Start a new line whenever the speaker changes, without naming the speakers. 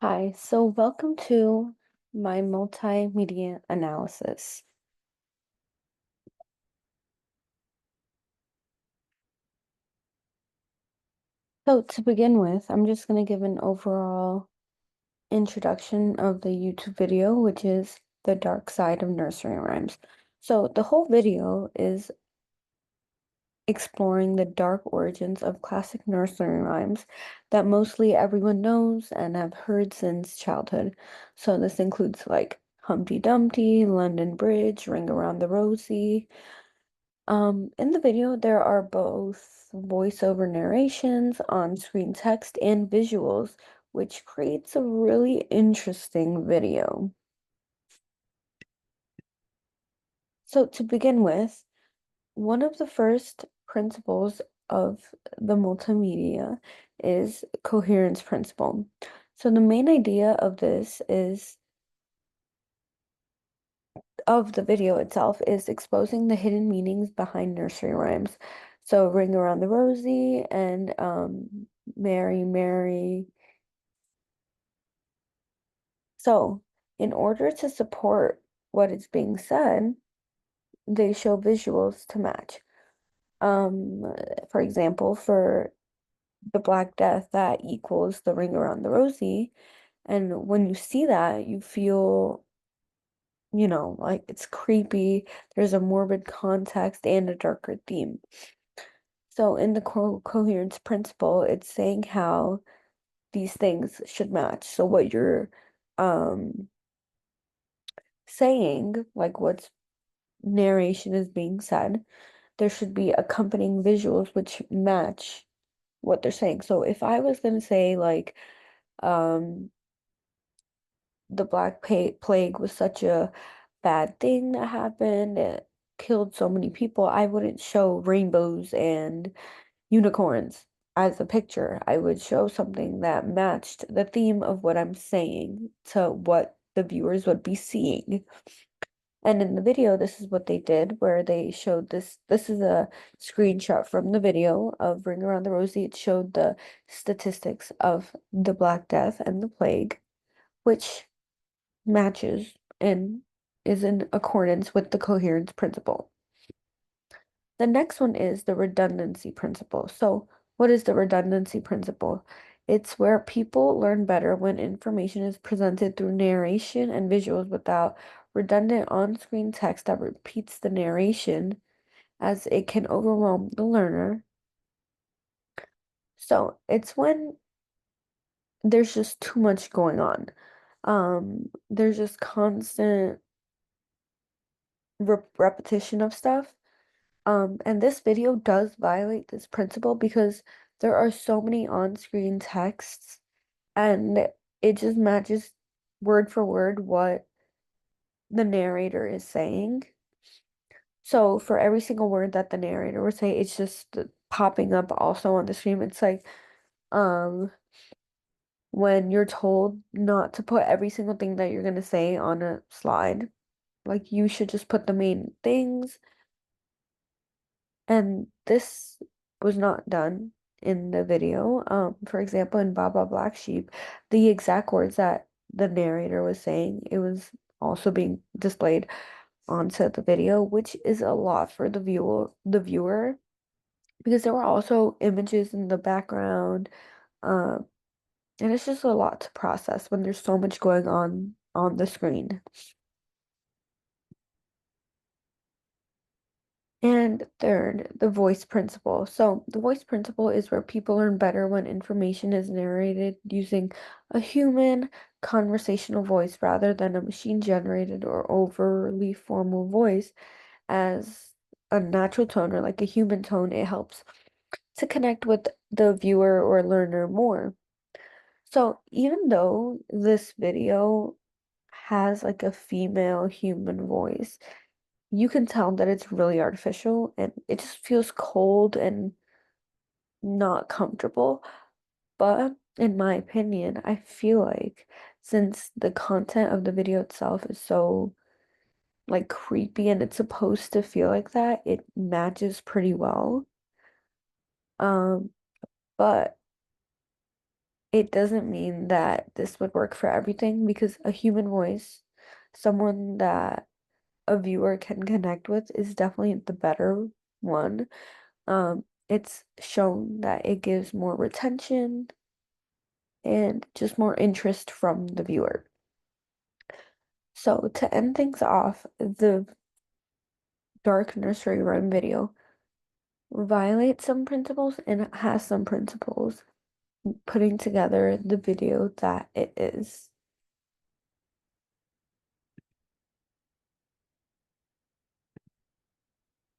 Hi, so welcome to my multimedia analysis. So to begin with, I'm just going to give an overall introduction of the YouTube video, which is the dark side of nursery rhymes. So the whole video is exploring the dark origins of classic nursery rhymes that mostly everyone knows and have heard since childhood. So this includes like Humpty Dumpty, London Bridge, Ring Around the Rosie. In the video, there are both voiceover narrations, on-screen text, and visuals, which creates a really interesting video. So to begin with, one of the first principles of the multimedia is coherence principle. So the main idea of this is of the video itself is exposing the hidden meanings behind nursery rhymes. So Ring Around the Rosie and Mary, Mary. So in order to support what is being said, they show visuals to match. Um, for example, for the Black Death, that equals the Ring Around the Rosie. And when you see that, you feel like it's creepy. There's a morbid context and a darker theme. So in the coherence principle, it's saying how these things should match. So what you're um saying, like what's narration is being said, there should be accompanying visuals which match what they're saying. So if I was gonna say like um the Plague was such a bad thing that happened, it killed so many people, I wouldn't show rainbows and unicorns as a picture. I would show something that matched the theme of what I'm saying to what the viewers would be seeing. And in the video, this is what they did, where they showed this. This is a screenshot from the video of Ring Around the Rosie. It showed the statistics of the Black Death and the plague, which matches and is in accordance with the coherence principle. The next one is the redundancy principle. So, what is the redundancy principle? It's where people learn better when information is presented through narration and visuals without redundant on-screen text that repeats the narration, as it can overwhelm the learner. So, it's when there's just too much going on. There's just constant repetition of stuff. And this video does violate this principle because there are so many on-screen texts and it just matches word for word what the narrator is saying. So for every single word that the narrator would say, it's just popping up also on the screen. It's like um when you're told not to put every single thing that you're gonna say on a slide, like you should just put the main things. And this was not done in the video. For example, in Baba Black Sheep, the exact words that the narrator was saying, it was also being displayed onto the video, which is a lot for the viewer, because there were also images in the background. Um, and it's just a lot to process when there's so much going on the screen. And third, the voice principle. So, the voice principle is where people learn better when information is narrated using a human conversational voice rather than a machine generated or overly formal voice as a natural tone or like a human tone. It helps to connect with the viewer or learner more. So, even though this video has like a female human voice, you can tell that it's really artificial and it just feels cold and not comfortable. But in my opinion, I feel like since the content of the video itself is so like creepy and it's supposed to feel like that, it matches pretty well. Um, but it doesn't mean that this would work for everything because a human voice, someone that a viewer can connect with, is definitely the better one. It's shown that it gives more retention and just more interest from the viewer. So to end things off, the dark nursery rhyme video violates some principles and it has some principles, putting together the video that it is.